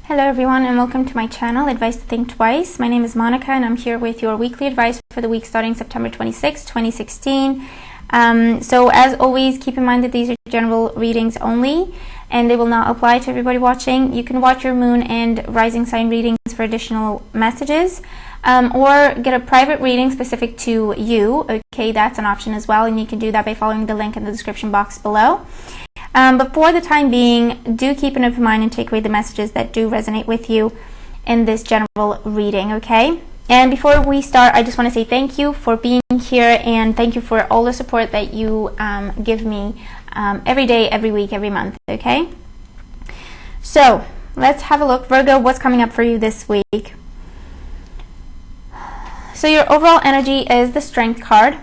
Hello everyone and welcome to my channel, Advice to Think Twice. My name is Monica and I'm here with your weekly advice for the week starting September 26, 2016. So as always, keep in mind that these are general readings only and they will not apply to everybody watching. You can watch your moon and rising sign readings for additional messages or get a private reading specific to you. Okay, that's an option as well, and you can do that by following the link in the description box below. But for the time being, do keep an open mind and take away the messages that do resonate with you in this general reading, okay? And before we start, I just want to say thank you for being here and thank you for all the support that you give me every day, every week, every month, okay? So, let's have a look. Virgo, what's coming up for you this week? So your overall energy is the Strength card.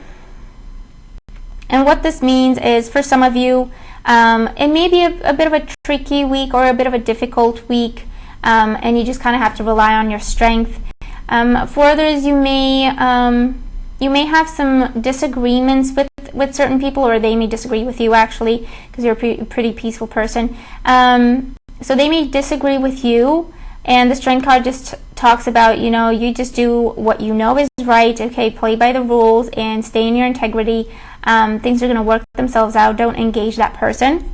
And what this means is, for some of you, it may be a bit of a tricky week or a bit of a difficult week, and you just kind of have to rely on your strength. For others, you may have some disagreements with certain people, or they may disagree with you actually, because you're a pretty peaceful person. So they may disagree with you, and the Strength card just talks about, you just do what you know is right, okay, play by the rules and stay in your integrity. Things are going to work themselves out. Don't engage that person.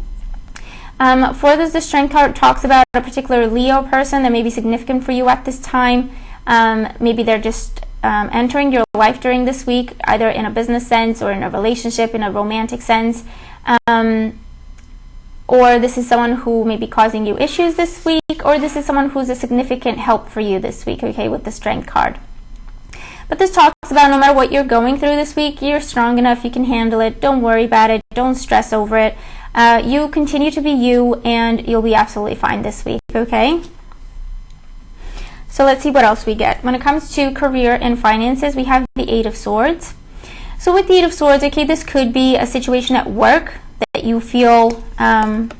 For this, the Strength card talks about a particular Leo person that may be significant for you at this time. Maybe they're just entering your life during this week, either in a business sense or in a relationship, in a romantic sense. Or this is someone who may be causing you issues this week, or this is someone who's a significant help for you this week, okay, with the Strength card. But this talks about no matter what you're going through this week, you're strong enough, you can handle it, don't worry about it, don't stress over it. You continue to be you and you'll be absolutely fine this week, okay? So let's see what else we get. When it comes to career and finances, we have the Eight of Swords. So with the Eight of Swords, okay, this could be a situation at work that you feel kind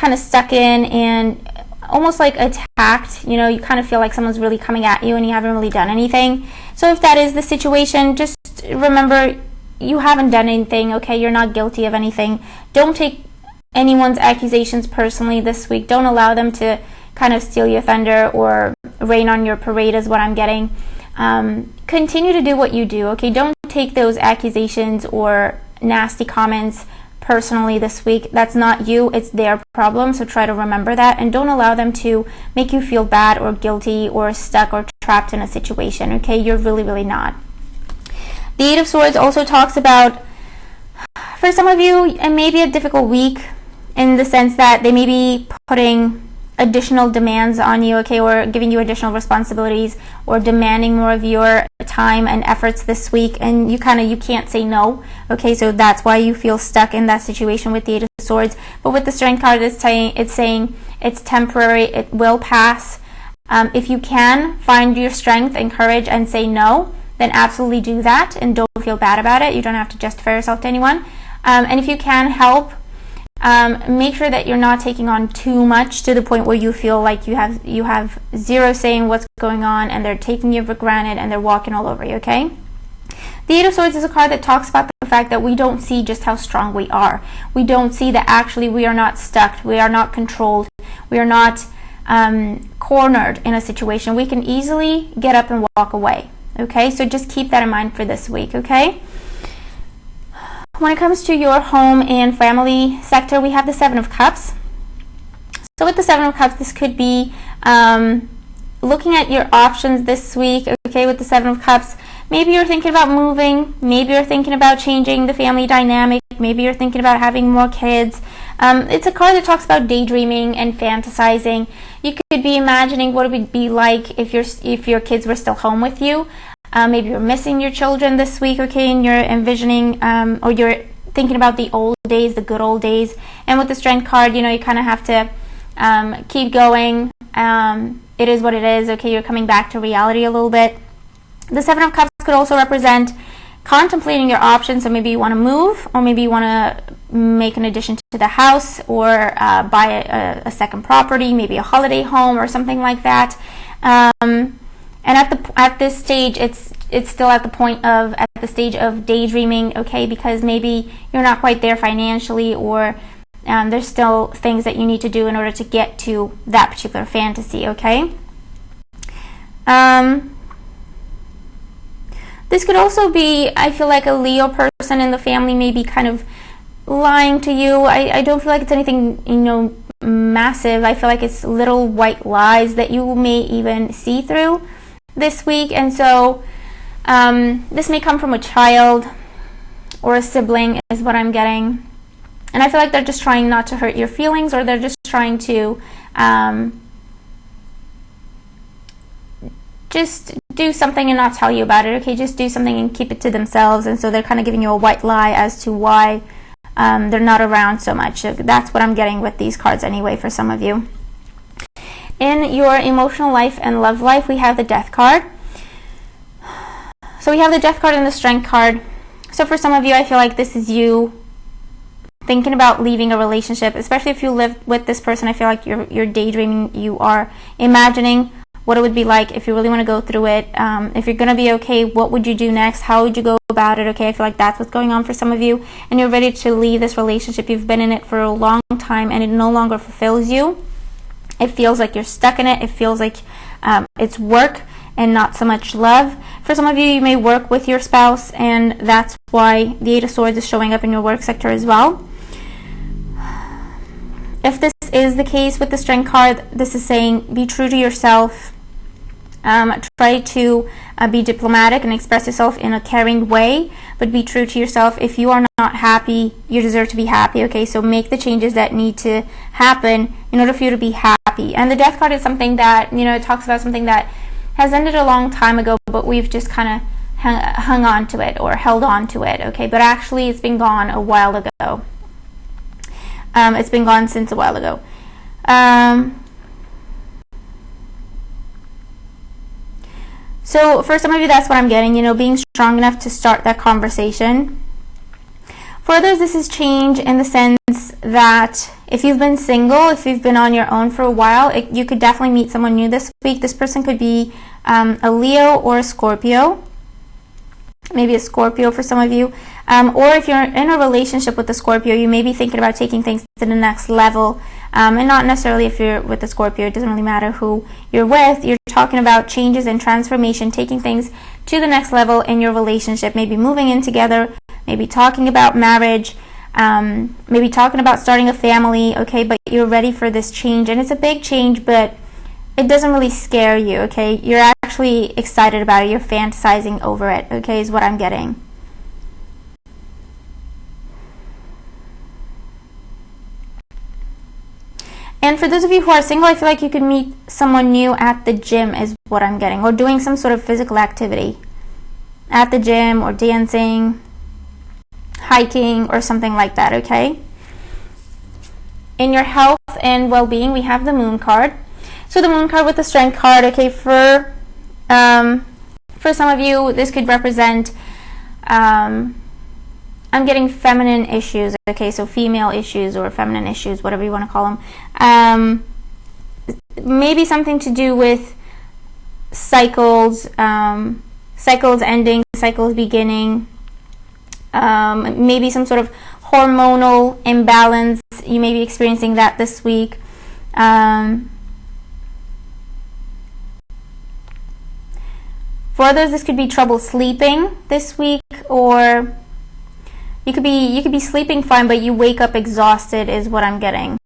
of stuck in and almost like attacked. You kind of feel like someone's really coming at you and you haven't really done anything. So if that is the situation, just remember you haven't done anything, okay? You're not guilty of anything. Don't take anyone's accusations personally this week. Don't allow them to kind of steal your thunder or rain on your parade is what I'm getting. Continue to do what you do, okay? Don't take those accusations or nasty comments personally this week. That's not you, it's their problem, so try to remember that and don't allow them to make you feel bad or guilty or stuck or trapped in a situation, okay? You're really not. The Eight of Swords also talks about, for some of you, it may be a difficult week in the sense that they may be putting additional demands on you, okay, or giving you additional responsibilities or demanding more of your time and efforts this week, and you can't say no, okay? So that's why you feel stuck in that situation with the Eight of Swords. But with the Strength card, it's saying it's temporary, it will pass. If you can find your strength and courage and say no, then absolutely do that and don't feel bad about it. You don't have to justify yourself to anyone. And if you can help, make sure that you're not taking on too much to the point where you feel like you have zero say in what's going on and they're taking you for granted and they're walking all over you, okay? The Eight of Swords is a card that talks about the fact that we don't see just how strong we are. We don't see that actually we are not stuck, we are not controlled, we are not cornered in a situation. We can easily get up and walk away, okay? So just keep that in mind for this week, okay? When it comes to your home and family sector, we have the Seven of Cups. So with the Seven of Cups, this could be looking at your options this week, okay, with the Seven of Cups. Maybe you're thinking about moving, maybe you're thinking about changing the family dynamic, maybe you're thinking about having more kids. It's a card that talks about daydreaming and fantasizing. You could be imagining what it would be like if your kids were still home with you. Maybe you're missing your children this week, okay, and you're envisioning or you're thinking about the old days, the good old days. And with the Strength card, you kind of have to keep going. It is what it is, okay? You're coming back to reality a little bit. The Seven of Cups could also represent contemplating your options. So maybe you want to move, or maybe you want to make an addition to the house, or buy a second property, maybe a holiday home or something like that. And at this stage, it's still at the stage of daydreaming, okay? Because maybe you're not quite there financially, or there's still things that you need to do in order to get to that particular fantasy, okay? This could also be, I feel like, a Leo person in the family may be kind of lying to you. I don't feel like it's anything, massive. I feel like it's little white lies that you may even see through this week. And so this may come from a child or a sibling is what I'm getting. And I feel like they're just trying not to hurt your feelings, or they're just trying to just do something and not tell you about it, okay? Just do something and keep it to themselves. And so they're kind of giving you a white lie as to why they're not around so much. So that's what I'm getting with these cards anyway for some of you. In your emotional life and love life, we have the Death card. So we have the Death card and the Strength card. So for some of you, I feel like this is you thinking about leaving a relationship, especially if you live with this person. I feel like you're daydreaming, you are imagining what it would be like if you really want to go through it. If you're going to be okay, what would you do next? How would you go about it? Okay, I feel like that's what's going on for some of you, and you're ready to leave this relationship. You've been in it for a long time and it no longer fulfills you. It feels like you're stuck in it. It feels like it's work and not so much love. For some of you, you may work with your spouse, and that's why the Eight of Swords is showing up in your work sector as well. If this is the case with the Strength card, this is saying be true to yourself. Try to be diplomatic and express yourself in a caring way, but be true to yourself. If you are not happy, you deserve to be happy, okay? So make the changes that need to happen in order for you to be happy. And the Death card is something that, it talks about something that has ended a long time ago, but we've just kind of hung on to it or held on to it, okay? But actually, it's been gone a while ago. It's been gone since a while ago. So for some of you, that's what I'm getting, being strong enough to start that conversation. For others, this is change in the sense that if you've been single, if you've been on your own for a while, you could definitely meet someone new this week. This person could be a Leo or a Scorpio. Maybe a Scorpio for some of you. Or if you're in a relationship with a Scorpio, you may be thinking about taking things to the next level. And not necessarily if you're with a Scorpio, it doesn't really matter who you're with. You're talking about changes and transformation, taking things to the next level in your relationship. Maybe moving in together, maybe talking about marriage, maybe talking about starting a family, okay? But you're ready for this change. And it's a big change, but it doesn't really scare you, okay? You're actually excited about it. You're fantasizing over it, okay, is what I'm getting. And for those of you who are single, I feel like you could meet someone new at the gym is what I'm getting, or doing some sort of physical activity at the gym, or dancing, hiking, or something like that, okay? In your health and well-being, we have the Moon card. So the Moon card with the Strength card, okay, for some of you, this could represent, I'm getting feminine issues, okay, so female issues or feminine issues, whatever you want to call them. Maybe something to do with cycles, cycles ending, cycles beginning, maybe some sort of hormonal imbalance. You may be experiencing that this week. For others, this could be trouble sleeping this week, or you could be sleeping fine, but you wake up exhausted is what I'm getting.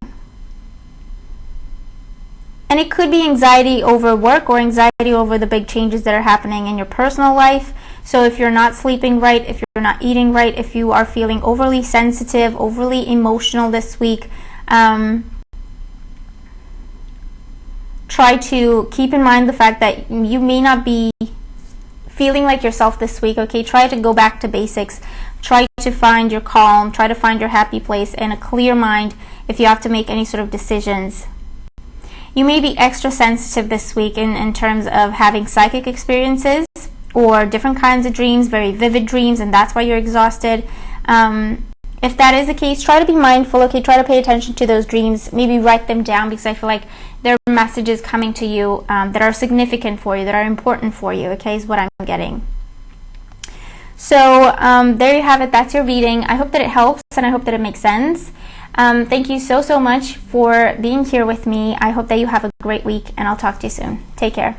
And it could be anxiety over work or anxiety over the big changes that are happening in your personal life. So if you're not sleeping right, if you're not eating right, if you are feeling overly sensitive, overly emotional this week, try to keep in mind the fact that you may not be feeling like yourself this week, okay? Try to go back to basics. Try to find your calm. Try to find your happy place and a clear mind if you have to make any sort of decisions. You may be extra sensitive this week in terms of having psychic experiences or different kinds of dreams, very vivid dreams, and that's why you're exhausted. If that is the case, try to be mindful, okay? Try to pay attention to those dreams. Maybe write them down, because I feel like there are messages coming to you that are significant for you, that are important for you, okay, is what I'm getting. So there you have it. That's your reading. I hope that it helps, and I hope that it makes sense. Thank you so much for being here with me. I hope that you have a great week, and I'll talk to you soon. Take care.